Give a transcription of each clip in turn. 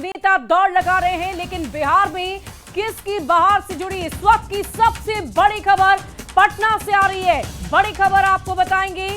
नेता दौड़ लगा रहे हैं, लेकिन बिहार में किसकी बहार से जुड़ी इस वक्त की सबसे बड़ी खबर पटना से आ रही है। बड़ी खबर आपको बताएंगे।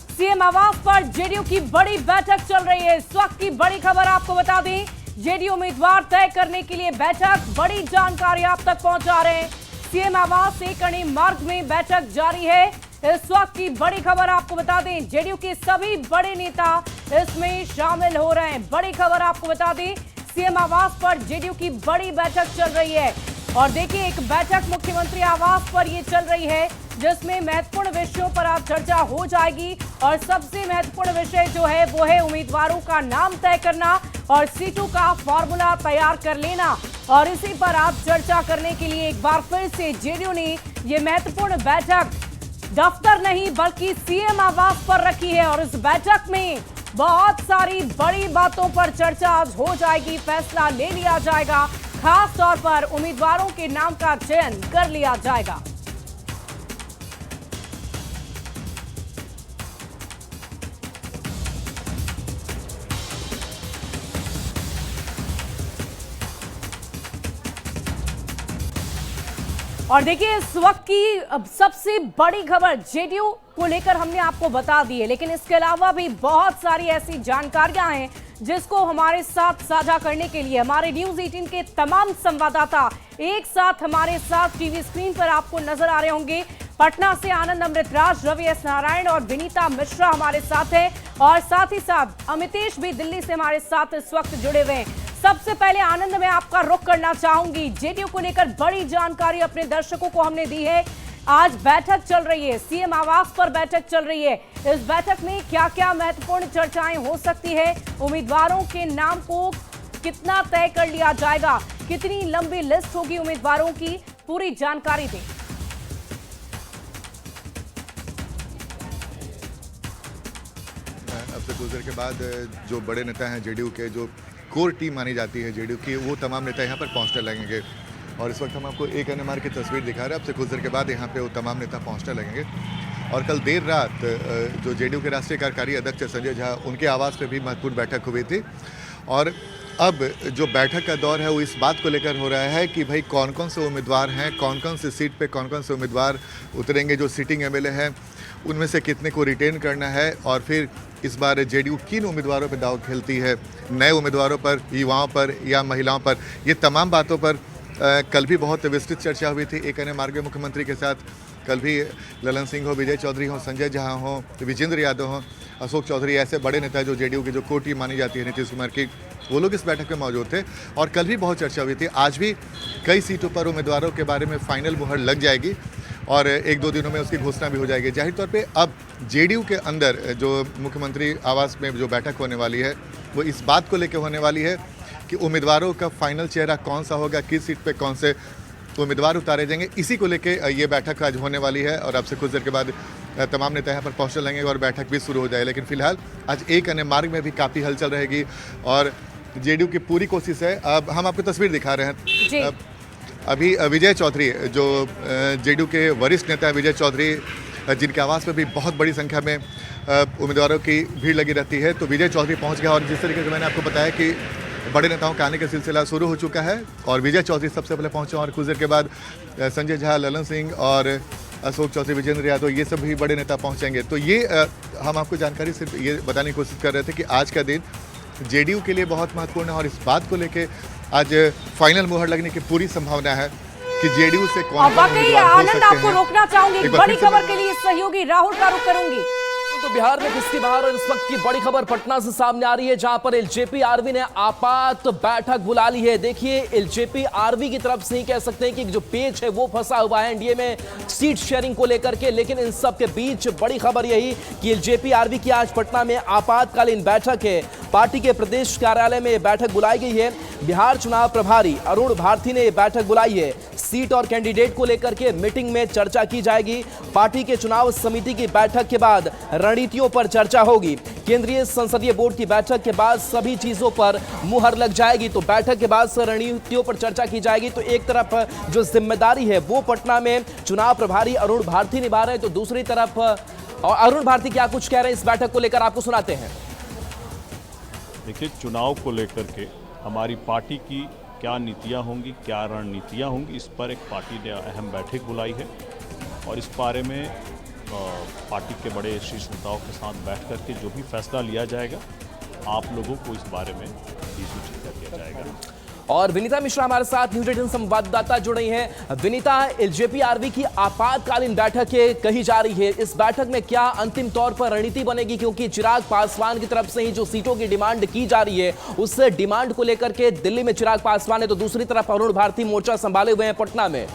सीएम आवास पर जेडीयू की बड़ी बैठक चल रही है। इस वक्त की बड़ी खबर आपको बता दें, जेडीयू उम्मीदवार तय करने के लिए बैठक, बड़ी जानकारी आप तक पहुंचा रहे हैं। सीएम आवास एक अणे मार्ग में बैठक जारी है। इस वक्त की बड़ी खबर आपको बता दें, जेडीयू के सभी बड़े नेता इसमें शामिल हो रहे हैं। बड़ी खबर आपको बता दें, सीएम आवास पर जेडीयू की बड़ी बैठक चल रही है। और देखिए, एक बैठक मुख्यमंत्री आवास पर ये चल रही है, जिसमें महत्वपूर्ण विषयों पर आज चर्चा हो जाएगी। और सबसे महत्वपूर्ण विषय जो है वो है उम्मीदवारों का नाम तय करना और सीटों का फॉर्मूला तैयार कर लेना। और इसी पर आज चर्चा करने के लिए एक बार फिर से जेडीयू ने ये महत्वपूर्ण बैठक दफ्तर नहीं बल्कि सीएम आवास पर रखी है। और इस बैठक में बहुत सारी बड़ी बातों पर चर्चा आज हो जाएगी, फैसला ले लिया जाएगा। खास तौर पर उम्मीदवारों के नाम का चयन कर लिया जाएगा। और देखिए, इस वक्त की सबसे बड़ी खबर जेडीयू को लेकर हमने आपको बता दी है, लेकिन इसके अलावा भी बहुत सारी ऐसी जानकारियां हैं जिसको हमारे साथ साझा करने के लिए हमारे न्यूज 18 के तमाम संवाददाता एक साथ हमारे साथ टीवी स्क्रीन पर आपको नजर आ रहे होंगे। पटना से आनंद अमृतराज, रवि एस नारायण और विनीता मिश्रा हमारे साथ हैं, और साथ ही साथ अमितेश भी दिल्ली से हमारे साथ इस वक्त जुड़े हुए हैं। सबसे पहले आनंद, में आपका रुख करना चाहूंगी। जेडीयू को लेकर बड़ी जानकारी अपने दर्शकों को हमने दी है। आज बैठक चल रही है, सीएम आवास पर बैठक चल रही है। इस बैठक में क्या क्या महत्वपूर्ण चर्चाएं हो सकती है, उम्मीदवारों के नाम को कितना तय कर लिया जाएगा, कितनी लंबी लिस्ट होगी उम्मीदवारों की, पूरी जानकारी दें। अब से कुछ देर के बाद जो बड़े नेता हैं जेडीयू के, जो कोर टीम मानी जाती है जेडीयू की, वो तमाम नेता यहाँ पर पहुँचने लगेंगे। और इस वक्त हम आपको एक अणे मार्ग की तस्वीर दिखा रहे हैं। अब से कुछ देर के बाद यहाँ पे वो तमाम नेता पहुँचने लगेंगे। और कल देर रात जो जेडीयू के राष्ट्रीय कार्यकारी अध्यक्ष संजय झा, उनके आवास पे भी महत्वपूर्ण बैठक हुई थी। और अब जो बैठक का दौर है वो इस बात को लेकर हो रहा है कि भाई कौन कौन से उम्मीदवार हैं, कौन कौन से सीट पे कौन कौन से उम्मीदवार उतरेंगे, जो सिटिंग एमएलए हैं उनमें से कितने को रिटेन करना है। और फिर इस बार जेडीयू किन उम्मीदवारों पर दाव खेलती है, नए उम्मीदवारों पर, युवाओं पर या महिलाओं पर। ये तमाम बातों पर कल भी बहुत विस्तृत चर्चा हुई थी एक अणे मार्ग में मुख्यमंत्री के साथ। कल भी ललन सिंह हो, विजय चौधरी हो, संजय झा हो, विजेंद्र यादव हो, अशोक चौधरी, ऐसे बड़े नेता जो जेडीयू की जो कोर टीम मानी जाती है नीतीश कुमार की, वो लोग इस बैठक में मौजूद थे। और कल भी बहुत चर्चा हुई थी। आज भी कई सीटों पर उम्मीदवारों के बारे में फाइनल मुहर लग जाएगी और एक दो दिनों में उसकी घोषणा भी हो जाएगी। जाहिर तौर पे अब जेडीयू के अंदर जो मुख्यमंत्री आवास में जो बैठक होने वाली है वो इस बात को लेकर होने वाली है कि उम्मीदवारों का फाइनल चेहरा कौन सा होगा, किस सीट पे कौन से उम्मीदवार उतारे जाएंगे, इसी को लेके ये बैठक आज होने वाली है। और अब से कुछ देर के बाद तमाम नेता यहाँ पर पहुँचने लगेंगे और बैठक भी शुरू हो जाए। लेकिन फिलहाल आज एक अणे मार्ग में भी काफ़ी हलचल रहेगी और जेडीयू की पूरी कोशिश है। अब हम आपको तस्वीर दिखा रहे हैं। अभी विजय चौधरी, जो जेडीयू के वरिष्ठ नेता हैं विजय चौधरी, जिनके आवास पर भी बहुत बड़ी संख्या में उम्मीदवारों की भीड़ लगी रहती है, तो विजय चौधरी पहुंच गया। और जिस तरीके से मैंने आपको बताया कि बड़े नेताओं का आने का सिलसिला शुरू हो चुका है और विजय चौधरी सबसे पहले पहुंचे। और कुछ देर के बाद संजय झा, ललन सिंह और अशोक चौधरी, विजेंद्र यादव, ये सब भी बड़े नेता पहुंचेंगे। तो ये हम आपको जानकारी सिर्फ ये बताने की कोशिश कर रहे थे कि आज का दिन जेडीयू के लिए बहुत महत्वपूर्ण है। और इस बात को लेके आज फाइनल मुहर लगने की पूरी संभावना है कि जेडीयू से कौन आनंद, आपको रोकना चाहूंगी, बड़ी खबर के लिए सहयोगी राहुल का रुख करूंगी। तो बिहार में किसकी बहार, और इस वक्त की बड़ी खबर पटना से सामने आ रही है, जहां पर एलजेपी आरवी ने आपात बैठक बुला ली है। देखिए, एलजेपी आरवी की तरफ से ही कह सकते हैं कि जो पेच है वो फंसा हुआ है एनडीए में सीट शेयरिंग को लेकर के। लेकिन इन सब के बीच बड़ी खबर यही कि एलजेपी आरवी की आज पटना में आपातकालीन बैठक है। पार्टी के प्रदेश कार्यालय में बैठक बुलाई गई है। बिहार चुनाव प्रभारी अरुण भारती ने बैठक बुलाई है। सीट और कैंडिडेट को लेकर के मीटिंग में चर्चा की जाएगी। पार्टी के चुनाव समिति की बैठक के बाद रणनीतियों पर चर्चा होगी। केंद्रीय संसदीय बोर्ड की बैठक के बाद सभी चीजों पर मुहर लग जाएगी। तो बैठक के बाद रणनीतियों पर चर्चा की जाएगी। तो एक तरफ जो जिम्मेदारी है वो पटना में चुनाव प्रभारी अरुण भारती निभा रहे हैं, तो दूसरी तरफ अरुण भारती क्या कुछ कह रहे हैं इस बैठक को लेकर, आपको सुनाते हैं। देखिए, चुनाव को लेकर के हमारी पार्टी की क्या नीतियां होंगी, क्या रणनीतियां होंगी, इस पर एक पार्टी ने अहम बैठक बुलाई है और इस बारे में पार्टी के बड़े शीर्ष नेताओं के साथ बैठ करके जो भी फैसला लिया जाएगा आप लोगों को इस बारे में भी सूचित कर दिया जाएगा। और विनीता मिश्रा हमारे साथ न्यूज 18 संवाददाता जुड़ रही हैं। विनीता, एलजेपी आरवी की आपातकालीन बैठक कही जा रही है, इस बैठक में क्या अंतिम तौर पर रणनीति बनेगी? क्योंकि चिराग पासवान की तरफ से ही जो सीटों की डिमांड की जा रही है उस डिमांड को लेकर के दिल्ली में चिराग पासवान है तो दूसरी तरफ अरुण भारती मोर्चा संभाले हुए हैं पटना में।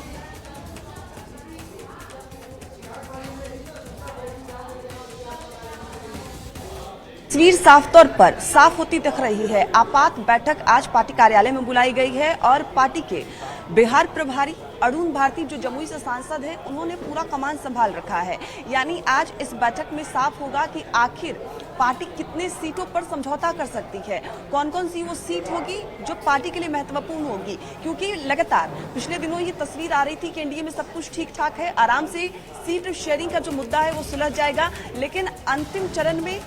तस्वीर साफ तौर पर साफ होती दिख रही है। आपात बैठक आज पार्टी कार्यालय में बुलाई गई है और पार्टी के बिहार प्रभारी अरुण भारती जो जमुई से सांसद हैं, उन्होंने पूरा कमान संभाल रखा है। यानी आज इस बैठक में साफ होगा कि आखिर पार्टी कितने सीटों पर समझौता कर सकती है, कौन कौन सी वो सीट होगी जो पार्टी के लिए महत्वपूर्ण होगी। क्योंकि लगातार पिछले दिनों ये तस्वीर आ रही थी कि एनडीए में सब कुछ ठीक ठाक है, आराम से सीट शेयरिंग का जो मुद्दा है वो सुलझ जाएगा, लेकिन अंतिम चरण में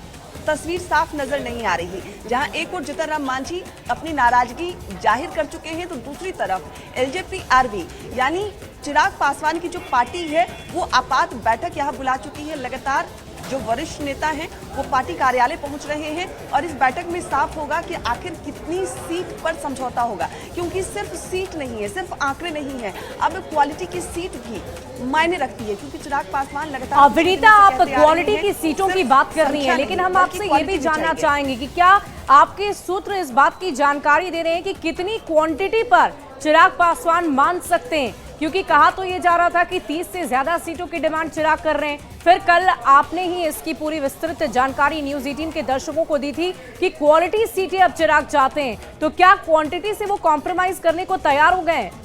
तस्वीर साफ नजर नहीं आ रही। जहां एक और जीतन राम मांझी अपनी नाराजगी जाहिर कर चुके हैं तो दूसरी तरफ एलजेपी आरवी यानी चिराग पासवान की जो पार्टी है वो आपात बैठक यहां बुला चुकी है। लगातार जो वरिष्ठ नेता हैं वो पार्टी कार्यालय पहुंच रहे हैं और इस बैठक में साफ होगा कि आखिर कितनी सीट पर समझौता होगा। क्योंकि सिर्फ सीट नहीं है, सिर्फ आंकड़े नहीं है, अब क्वालिटी की सीट भी मायने रखती है। क्योंकि चिराग पासवान लगातार विनीता, आप क्वालिटी की सीटों की बात कर रही हैं, लेकिन हम आपसे ये भी जानना चाहेंगे कि क्या आपके सूत्र इस बात की जानकारी दे रहे हैं कि कितनी क्वांटिटी पर चिराग पासवान मान सकते हैं? क्योंकि कहा तो ये जा रहा था कि 30 से ज्यादा सीटों की डिमांड चिराग कर रहे हैं, फिर कल आपने ही इसकी पूरी विस्तृत जानकारी न्यूज 18 के दर्शकों को दी थी कि क्वालिटी सीटें अब चिराग चाहते हैं, तो क्या क्वांटिटी से वो कॉम्प्रोमाइज करने को तैयार हो गए हैं?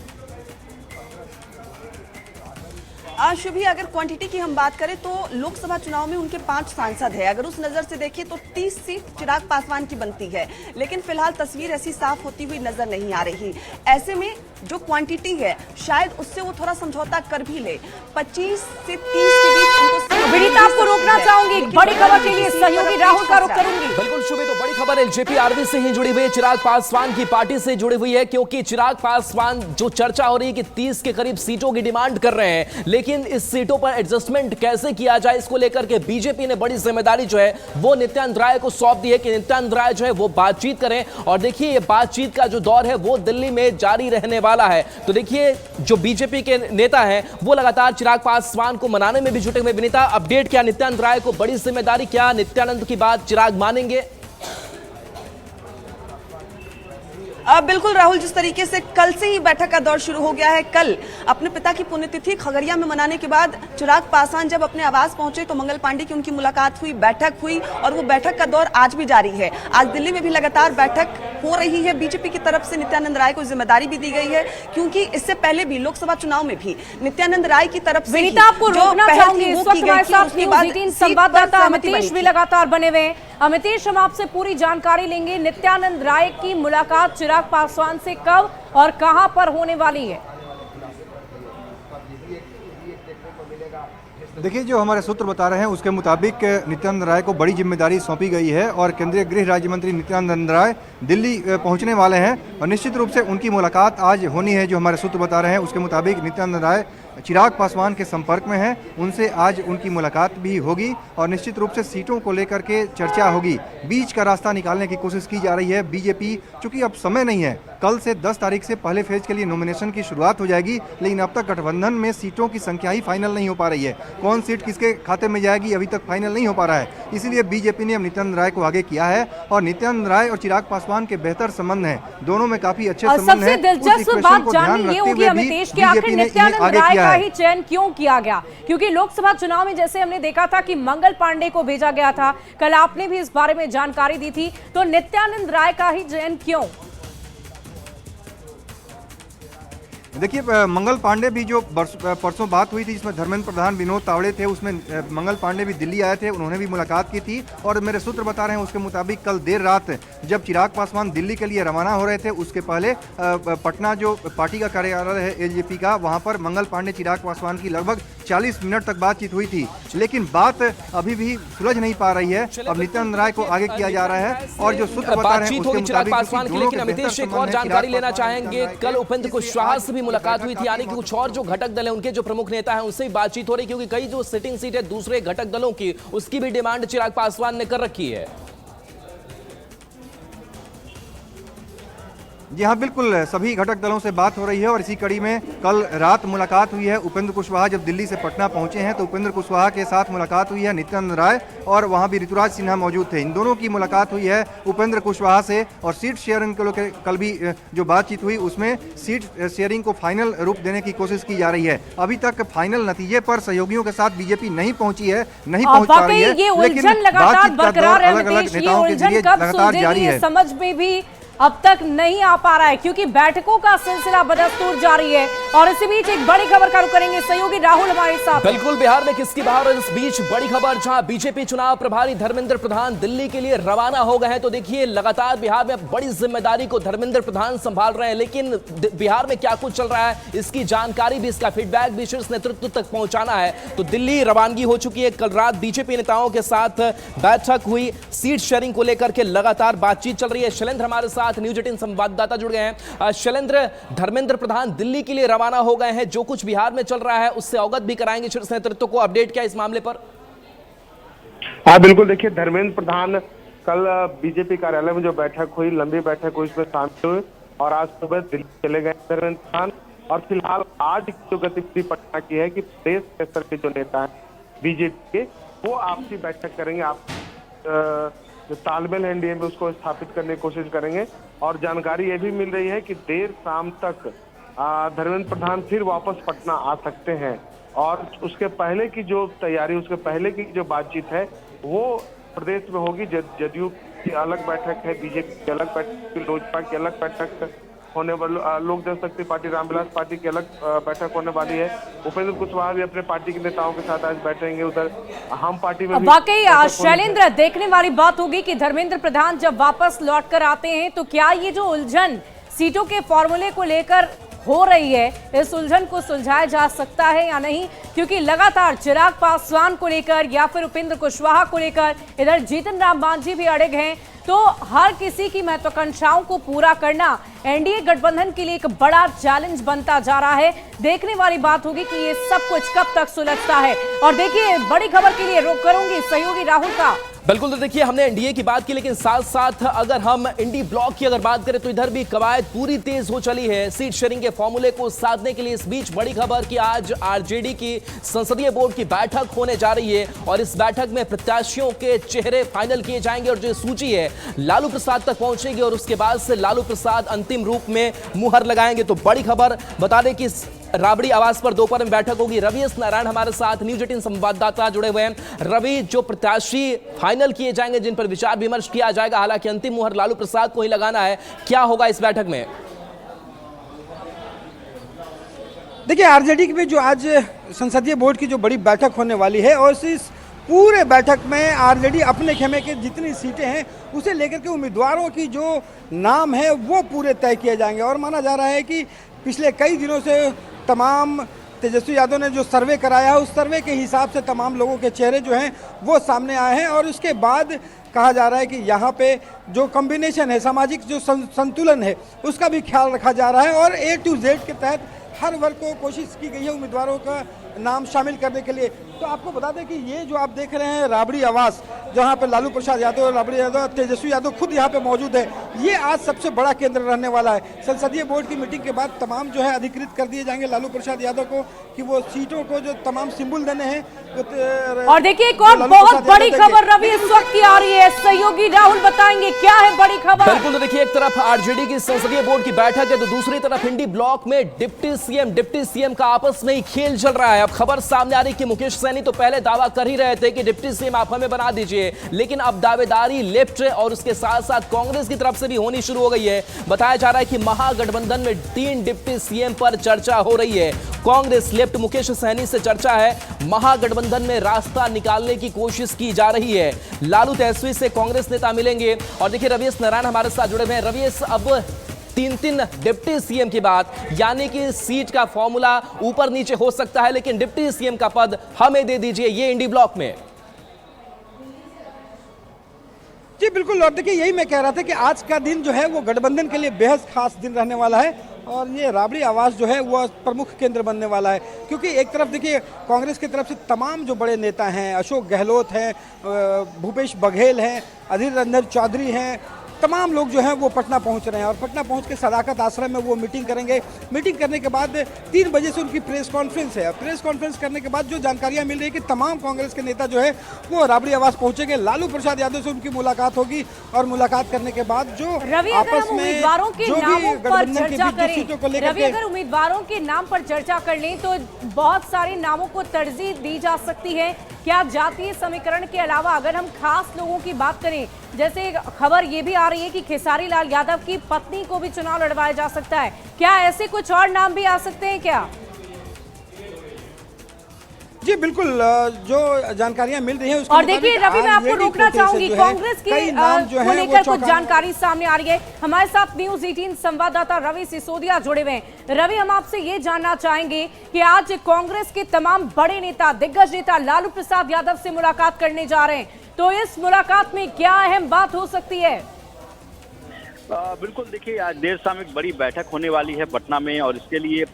शुभी, अगर क्वांटिटी की हम बात करें तो लोकसभा चुनाव में उनके 5 सांसद है। अगर उस नजर से देखें तो 30 सीट चिराग पासवान की बनती है, लेकिन फिलहाल तस्वीर ऐसी साफ होती हुई नजर नहीं आ रही। ऐसे में जो क्वांटिटी है शायद उससे वो थोड़ा समझौता कर भी ले। 25 से 30 के बीच उनको। विनीता, आपको रोकना चाहूंगी, बड़ी खबर के लिए सहयोगी राहुल का रुख करूंगी। बिल्कुल शुभी, तो बड़ी खबर एलजेपी आरवी से ही जुड़ी हुई है, चिराग पासवान की पार्टी से जुड़ी हुई है। क्योंकि चिराग पासवान जो चर्चा हो रही है कि 30 के करीब सीटों की डिमांड कर रहे हैं, लेकिन इस सीटों पर एडजस्टमेंट कैसे किया जाए इसको लेकर के बीजेपी ने बड़ी जिम्मेदारी जो है वो नित्यानंद राय को सौंप दी है कि नित्यानंद राय जो है वो बातचीत करें। और देखिए ये बातचीत का जो दौर है वो दिल्ली में जारी रहने वाला है। तो देखिए जो बीजेपी के नेता हैं वो लगातार चिराग पासवान को मनाने में भी जुटे हुए। विनीता, अपडेट क्या नित्यानंद राय को बड़ी जिम्मेदारी, क्या नित्यानंद की बात चिराग मानेंगे? बिल्कुल राहुल, जिस तरीके से कल से ही बैठक का दौर शुरू हो गया है, कल अपने पिता की पुण्यतिथि खगड़िया में मनाने के बाद चिराग पासवान जब अपने आवास पहुंचे तो मंगल पांडे की उनकी मुलाकात हुई, बैठक हुई और वो बैठक का दौर आज भी जारी है। आज दिल्ली में भी लगातार बैठक हो रही है। बीजेपी की तरफ से नित्यानंद राय को जिम्मेदारी भी दी गई है, क्योंकि इससे पहले भी लोकसभा चुनाव में भी नित्यानंद राय की तरफ से आपको रोकना चाहूंगी, संवाददाता अमितेश भी लगातार बने हुए हैं। अमितेश, हम आपसे पूरी जानकारी लेंगे, नित्यानंद राय की मुलाकात चिराग पासवान से कब और कहां पर होने वाली है? देखिए, जो हमारे सूत्र बता रहे हैं उसके मुताबिक नित्यानंद राय को बड़ी जिम्मेदारी सौंपी गई है और केंद्रीय गृह राज्य मंत्री नित्यानंद राय दिल्ली पहुंचने वाले हैं और निश्चित रूप से उनकी मुलाकात आज होनी है। जो हमारे सूत्र बता रहे हैं उसके मुताबिक नित्यानंद राय चिराग पासवान के संपर्क में हैं, उनसे आज उनकी मुलाकात भी होगी और निश्चित रूप से सीटों को लेकर के चर्चा होगी। बीच का रास्ता निकालने की कोशिश की जा रही है बीजेपी, चूंकि अब समय नहीं है, कल से 10 तारीख से पहले फेज के लिए नॉमिनेशन की शुरुआत हो जाएगी, लेकिन अब तक गठबंधन में सीटों की संख्या ही फाइनल नहीं हो पा रही है। कौन सीट किसके खाते में जाएगी अभी तक फाइनल नहीं हो पा रहा है, इसीलिए बीजेपी ने अब नित्यानंद राय को आगे किया है और नित्यानंद राय और चिराग पासवान के बेहतर संबंध हैं, दोनों में काफी अच्छे संबंध हैं। सबसे दिलचस्प बात जाननी ये होगी अमितेश कि आखिर नित्यानंद राय का ही चयन क्यों किया गया? क्योंकि लोकसभा चुनाव में जैसे हमने देखा था कि मंगल पांडे को भेजा गया था, कल आपने भी इस बारे में जानकारी दी थी, तो नित्यानंद राय का ही चयन क्यों? देखिए मंगल पांडे भी जो परसों बात हुई थी जिसमें धर्मेंद्र प्रधान विनोद तावड़े थे, उसमें मंगल पांडे भी दिल्ली आए थे, उन्होंने भी मुलाकात की थी। और मेरे सूत्र बता रहे हैं उसके मुताबिक कल देर रात जब चिराग पासवान दिल्ली के लिए रवाना हो रहे थे, उसके पहले पटना जो पार्टी का कार्यालय है एलजेपी का, वहां पर मंगल पांडे चिराग पासवान की लगभग 40 मिनट तक बातचीत हुई थी, लेकिन बात अभी भी सुलझ नहीं पा रही है। अब नित्यानंद राय को आगे किया जा रहा है और जो सूत्र बता रहे हैं उसके चिराग पासवान की। लेकिन मुताबिक अमितेश एक और जानकारी लेना चाहेंगे, कल उपेंद्र कुशवाहा से भी मुलाकात हुई थी, यानी कि कुछ और जो घटक दल है उनके जो प्रमुख नेता हैं उससे भी बातचीत हो रही, क्योंकि कई जो सिटिंग सीट है दूसरे घटक दलों की, उसकी भी डिमांड चिराग पासवान ने कर रखी है। जी हाँ, बिल्कुल सभी घटक दलों से बात हो रही है और इसी कड़ी में कल रात मुलाकात हुई है। उपेंद्र कुशवाहा जब दिल्ली से पटना पहुंचे हैं तो उपेंद्र कुशवाहा के साथ मुलाकात हुई है नित्यानंद राय, और वहां भी ऋतुराज सिन्हा मौजूद थे। इन दोनों की मुलाकात हुई है उपेंद्र कुशवाहा से, और सीट शेयरिंग को लेकर कल भी जो बातचीत हुई उसमें सीट शेयरिंग को फाइनल रूप देने की कोशिश की जा रही है। अभी तक फाइनल नतीजे पर सहयोगियों के साथ बीजेपी नहीं पहुंची है, नहीं पहुंच पा रही है, लेकिन बातचीत का दौर अलग अलग नेताओं के जरिए लगातार जारी है। समझ में भी अब तक नहीं आ पा रहा है, क्योंकि बैठकों का सिलसिला बदस्तूर जारी है। और इसी बीच एक बड़ी खबर का रुख करेंगे, सहयोगी राहुल हमारे साथ। बिल्कुल, बिहार में किसकी बहार, इस बीच बड़ी खबर, जहां बीजेपी चुनाव प्रभारी धर्मेंद्र प्रधान दिल्ली के लिए रवाना हो गए हैं। तो देखिए, लगातार बिहार में बड़ी जिम्मेदारी को धर्मेंद्र प्रधान संभाल रहे हैं, लेकिन बिहार में क्या कुछ चल रहा है इसकी जानकारी भी, इसका फीडबैक भी शीर्ष नेतृत्व तक पहुंचाना है। तो दिल्ली रवानगी हो चुकी है। कल रात बीजेपी नेताओं के साथ बैठक हुई, सीट शेयरिंग को लेकर के लगातार बातचीत चल रही है। शैलेंद्र हमारे साथ न्यूज 18 संवाददाता जुड़ गए हैं। शैलेंद्र, धर्मेंद्र प्रधान दिल्ली के लिए रवाना हो गए हैं, जो कुछ बिहार में चल रहा है उससे अवगत भी कराएंगे शीर्ष नेतृत्व को। अपडेट क्या इस मामले पर? हाँ बिल्कुल, देखिए धर्मेंद्र प्रधान कल बीजेपी कार्यालय में जो बैठक हुई, लंबी बैठक हुई, उसमें शामिल हुए और आज सुबह दिल्ली चले गए धर्मेंद्र प्रधान। और फिलहाल आज जो गतिविधि पटना की है कि प्रदेश स्तर के जो नेता हैं बीजेपी के, वो आपसी बैठक करेंगे, आप जो तालमेल है एनडीए में उसको स्थापित करने की कोशिश करेंगे। और जानकारी ये भी मिल रही है कि देर शाम तक धर्मेंद्र प्रधान फिर वापस पटना आ सकते हैं, और उसके पहले की जो तैयारी, उसके पहले की जो बातचीत है वो प्रदेश में होगी। जदयू की अलग बैठक है, बीजेपी की अलग बैठक, लोजपा की अलग बैठक होने वाली, लोक जनशक्ति पार्टी रामविलास पार्टी की अलग बैठक होने वाली है। उपेंद्र कुशवाहा भी अपने पार्टी के नेताओं के साथ आज बैठेंगे। उधर हम पार्टी में वाकई शैलेंद्र, देखने वाली बात होगी कि धर्मेंद्र प्रधान जब वापस लौट कर आते हैं तो क्या ये जो उलझन सीटों के फॉर्मूले को लेकर हो रही है, इस उलझन को सुलझाया जा सकता है या नहीं, क्योंकि लगातार चिराग पासवान को लेकर या फिर उपेंद्र कुशवाहा को लेकर इधर जीतन राम मांझी भी अड़िग हैं। तो हर किसी की महत्वाकांक्षाओं को पूरा करना एनडीए गठबंधन के लिए एक बड़ा चैलेंज बनता जा रहा है। देखने वाली बात होगी कि ये सब कुछ कब तक सुलझता है। और देखिए, बड़ी खबर के लिए रुख करूंगी सहयोगी राहुल का। बिल्कुल, तो देखिए हमने एनडीए की बात की, लेकिन साथ साथ अगर हम इंडी ब्लॉक की अगर बात करें तो इधर भी कवायद पूरी तेज हो चली है सीट शेयरिंग के फॉर्मूले को साधने के लिए। इस बीच बड़ी खबर कि आज आरजेडी की संसदीय बोर्ड की बैठक होने जा रही है और इस बैठक में प्रत्याशियों के चेहरे फाइनल किए जाएंगे और जो सूची है लालू प्रसाद तक पहुंचेगी और उसके बाद से लालू प्रसाद अंतिम रूप में मुहर लगाएंगे। तो बड़ी खबर बता दें कि राबड़ी आवास पर दोपहर में बैठक होगी। रवि एस नारायण हमारे साथ न्यूज 18 संवाददाता जुड़े हुए हैं। रवि, जो प्रत्याशी फाइनल किए जाएंगे, जिन पर विचार विमर्श किया जाएगा, हालांकि अंतिम मुहर लालू प्रसाद को ही लगाना है, क्या होगा इस बैठक में? देखिए, आरजेडी में जो आज संसदीय बोर्ड की जो बड़ी बैठक होने वाली है, और इस पूरे बैठक में आरजेडी अपने खेमे के जितनी सीटें हैं उसे लेकर के उम्मीदवारों की जो नाम है वो पूरे तय किए जाएंगे। और माना जा रहा है कि पिछले कई दिनों से तमाम तेजस्वी यादव ने जो सर्वे कराया है, उस सर्वे के हिसाब से तमाम लोगों के चेहरे जो हैं वो सामने आए हैं। और उसके बाद कहा जा रहा है कि यहाँ पे जो कॉम्बिनेशन है, सामाजिक जो संतुलन है, उसका भी ख्याल रखा जा रहा है। और A to Z के तहत हर वर्ग को कोशिश की गई है उम्मीदवारों का नाम शामिल करने के लिए। तो आपको बता दें कि ये जो आप देख रहे हैं राबड़ी आवास, जहाँ पे लालू प्रसाद यादव, राबड़ी यादव, तेजस्वी यादव खुद यहाँ पे मौजूद है, ये आज सबसे बड़ा केंद्र रहने वाला है। संसदीय बोर्ड की मीटिंग के बाद तमाम जो है अधिकृत कर दिए जाएंगे लालू प्रसाद यादव को कि वो सीटों को जो तमाम सिंबल देने हैं। और देखिए, एक और बहुत बड़ी खबर रवि इस वक्त की आ रही है, सहयोगी राहुल बताएंगे क्या है बड़ी खबर। बिल्कुल, तो देखिए, एक तरफ आरजेडी की संसदीय बोर्ड की बैठक है तो दूसरी तरफ इंडी ब्लॉक में डिप्टी सीएम का आपस में ही खेल चल रहा है। अब खबर सामने आ रही कि मुकेश सहनी तो पहले दावा कर ही रहे थे कि डिप्टी सीएम आप हमें बना दीजिए, लेकिन अब दावेदारी लेफ्ट और उसके साथ साथ कांग्रेस की तरफ से भी होनी शुरू हो गई है। बताया जा रहा है कि महागठबंधन में 3 डिप्टी सीएम पर चर्चा हो रही है। कांग्रेस लेफ्ट मुकेश सहनी से चर्चा है, महागठबंधन में रास्ता निकालने की कोशिश की जा रही है। लालू तेजस्वी से कांग्रेस नेता मिलेंगे। और देखिए रवीश नारायण हमारे साथ जुड़े हुए हैं। रवीश, अब 3 डिप्टी सीएम की बात, यानी कि सीट का फॉर्मूला ऊपर नीचे हो सकता है, लेकिन डिप्टी सीएम का पद हमें दे दीजिए, ये इंडी ब्लॉक में। जी बिल्कुल, और देखिए यही मैं कह रहा था कि आज का दिन जो है वो गठबंधन के लिए बेहद खास दिन रहने वाला है और ये राबड़ी आवास जो है वो प्रमुख केंद्र बनने वाला है, क्योंकि एक तरफ देखिए कांग्रेस की तरफ से तमाम जो बड़े नेता हैं, अशोक गहलोत हैं, भूपेश बघेल हैं, अधीर रंजन चौधरी हैं, तमाम लोग जो हैं वो पटना पहुंच रहे हैं और पटना पहुंच के सदाकत आश्रम में वो मीटिंग करेंगे। मीटिंग करने के बाद 3 बजे से उनकी प्रेस कॉन्फ्रेंस है। प्रेस कॉन्फ्रेंस करने के बाद जो जानकारियां मिल रही है कि तमाम कांग्रेस के नेता जो है वो राबड़ी आवास पहुंचेंगे। लालू प्रसाद यादव से उनकी मुलाकात होगी और मुलाकात करने के बाद जो आपस में उम्मीदवारों के नामों पर चर्चा करें, रवि अगर उम्मीदवारों के नाम पर चर्चा कर लें तो बहुत सारे नामों को तरजीह दी जा सकती है। क्या जातीय समीकरण के अलावा अगर हम खास लोगों की बात करें, जैसे खबर ये भी आ रही है कि खेसारी लाल यादव की पत्नी को भी चुनाव लड़वाया जा सकता है, क्या ऐसे कुछ और नाम भी आ सकते हैं क्या? जी बिल्कुल, जो जानकारियां मिल रही हैं उसके और देखिए रवि, मैं आपको रोकना चाहूंगी, कांग्रेस की को लेकर कुछ जानकारी सामने आ रही है। हमारे साथ न्यूज 18 संवाददाता रवि सिसोदिया जुड़े हुए हैं। रवि, हम आपसे ये जानना चाहेंगे कि आज कांग्रेस के तमाम बड़े नेता, दिग्गज नेता लालू प्रसाद यादव से मुलाकात करने जा रहे हैं, तो इस मुलाकात में क्या अहम बात हो सकती है? बिल्कुल, देखिए आज देर शाम एक बड़ी बैठक होने वाली है पटना में और इसके लिए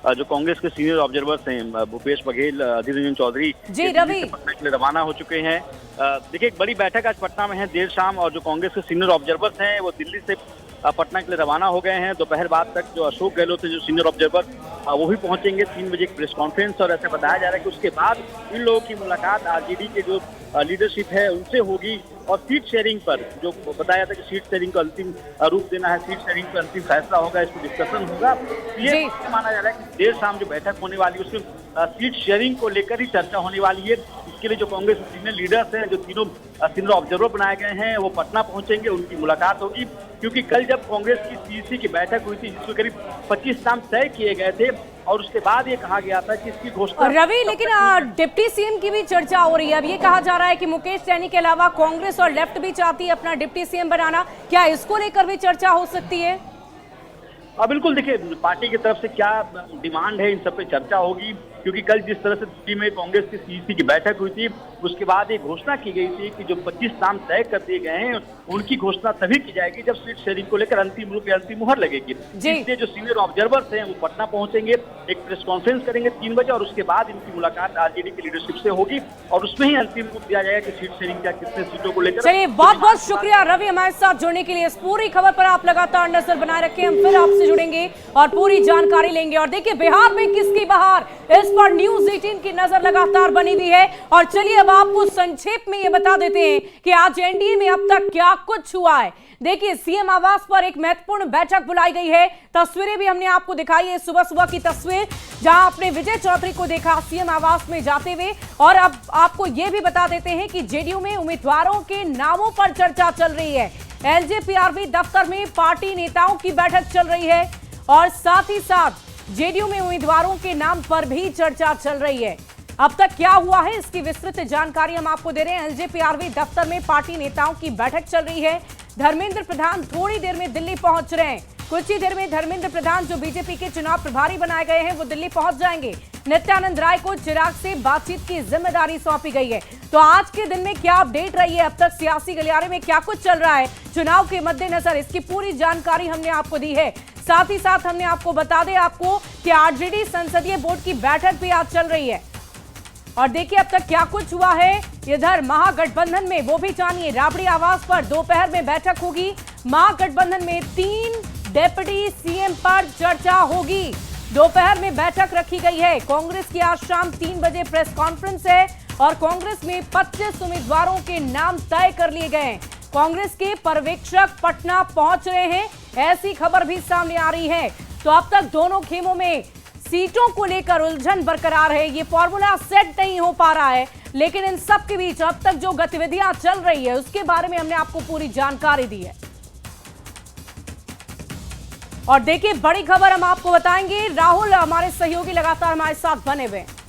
जो कांग्रेस के सीनियर ऑब्जर्वर्स हैं भूपेश बघेल, अधीर रंजन चौधरी जी रवि पटना के लिए रवाना हो चुके हैं। देखिए एक बड़ी बैठक आज पटना में है देर शाम और जो कांग्रेस के सीनियर ऑब्जर्वर्स हैं वो दिल्ली से पटना के लिए रवाना हो गए हैं। दोपहर बाद तक जो अशोक गहलोत जो सीनियर ऑब्जर्वर वो भी पहुंचेंगे। 3 बजे एक प्रेस कॉन्फ्रेंस और ऐसा बताया जा रहा है कि उसके बाद इन लोगों की मुलाकात आरजेडी के जो लीडरशिप है उनसे होगी और सीट शेयरिंग पर जो बताया था कि सीट शेयरिंग को अंतिम रूप देना है, सीट शेयरिंग पर अंतिम फैसला होगा, इस पर डिस्कशन होगा। ये माना जा रहा है कि देर शाम जो बैठक होने वाली है उसमें सीट शेयरिंग को लेकर ही चर्चा होने वाली है। इसके लिए जो कांग्रेस के सीनियर लीडर्स हैं, जो तीनों सीनियर ऑब्जर्वर बनाए गए हैं, वो पटना पहुंचेंगे, उनकी मुलाकात होगी। क्योंकि कल जब कांग्रेस की सीईसी की बैठक हुई थी जिसमें करीब 25 नाम तय किए गए थे और उसके बाद ये कहा गया था कि इसकी घोषणा रवि, लेकिन डिप्टी सीएम की भी चर्चा हो रही है। अब ये कहा जा रहा है कि मुकेश सहनी के अलावा कांग्रेस और लेफ्ट भी चाहती है अपना डिप्टी सीएम बनाना, क्या इसको लेकर भी चर्चा हो सकती है? बिल्कुल, देखिए पार्टी की तरफ से क्या डिमांड है इन सब पे चर्चा होगी, क्योंकि कल जिस तरह से दिल्ली में कांग्रेस की सीईसी की बैठक हुई थी उसके बाद ये घोषणा की गई थी कि जो 25 नाम तय कर दिए गए हैं उनकी घोषणा तभी की जाएगी जब सीट शेयरिंग को लेकर अंतिम रूप या अंतिम मुहर लगेगी। इसलिए जो सीनियर ऑब्जर्वर्स हैं वो पटना पहुंचेंगे, एक प्रेस कॉन्फ्रेंस करेंगे 3 बजे और उसके बाद इनकी मुलाकात आरजेडी की लीडरशिप से होगी और उसमें ही अंतिम रूप दिया जाएगा कि सीट शेयरिंग क्या कितने सीटों को लेकर। चलिए, बहुत बहुत शुक्रिया रवि हमारे साथ जुड़ने के लिए। इस पूरी खबर पर आप लगातार नजर बनाए रखें, हम फिर आपसे जुड़ेंगे और पूरी जानकारी लेंगे। और देखिए बिहार में किसकी बहार, इस पर न्यूज 18 की नजर लगातार बनी हुई है। और चलिए अब आपको संक्षेप में ये बता देते हैं कि आज एनडीए में अब तक क्या कुछ हुआ है। देखिए सीएम आवास पर एक महत्वपूर्ण बैठक बुलाई गई है। तस्वीरें भी हमने आपको दिखाई है, सुबह सुबह की तस्वीर जहां आपने विजय चौधरी को देखा सीएम आवास में जाते हुए। और अब आपको यह भी बता देते हैं कि जेडीयू में उम्मीदवारों के नामों पर चर्चा चल रही है। एलजेपीआरवी दफ्तर में पार्टी नेताओं की बैठक चल रही है और साथ ही साथ जेडीयू में उम्मीदवारों के नाम पर भी चर्चा चल रही है। अब तक क्या हुआ है इसकी विस्तृत जानकारी हम आपको दे रहे हैं। एलजेपीआरवी दफ्तर में पार्टी नेताओं की बैठक चल रही है। धर्मेंद्र प्रधान थोड़ी देर में दिल्ली पहुंच रहे हैं। कुछ ही देर में धर्मेंद्र प्रधान जो बीजेपी के चुनाव प्रभारी बनाए गए हैं वो दिल्ली पहुंच जाएंगे। नित्यानंद राय को चिराग से बातचीत की जिम्मेदारी सौंपी गई है। तो आज के दिन में क्या अपडेट रही है, अब तक सियासी गलियारे में क्या कुछ चल रहा है चुनाव के मद्देनजर, इसकी पूरी जानकारी हमने आपको दी है। साथ ही साथ हमने आपको बता दें आपको कि आरजेडी संसदीय बोर्ड की बैठक भी आज चल रही है। और देखिए अब तक क्या कुछ हुआ है इधर महागठबंधन में, वो भी जानिए। राबड़ी आवास पर दोपहर में बैठक होगी। महागठबंधन में 3 डिप्टी सीएम पर चर्चा होगी। दोपहर में बैठक रखी गई है। कांग्रेस की आज शाम 3 बजे प्रेस कॉन्फ्रेंस है और कांग्रेस में 25 उम्मीदवारों के नाम तय कर लिए गए। कांग्रेस के पर्यवेक्षक पटना पहुंच रहे हैं, ऐसी खबर भी सामने आ रही है। तो अब तक दोनों खेमों में सीटों को लेकर उलझन बरकरार है, ये फॉर्मूला सेट नहीं हो पा रहा है। लेकिन इन सब के बीच अब तक जो गतिविधियां चल रही है उसके बारे में हमने आपको पूरी जानकारी दी है। और देखिए बड़ी खबर हम आपको बताएंगे, राहुल हमारे सहयोगी लगातार हमारे साथ बने हुए हैं।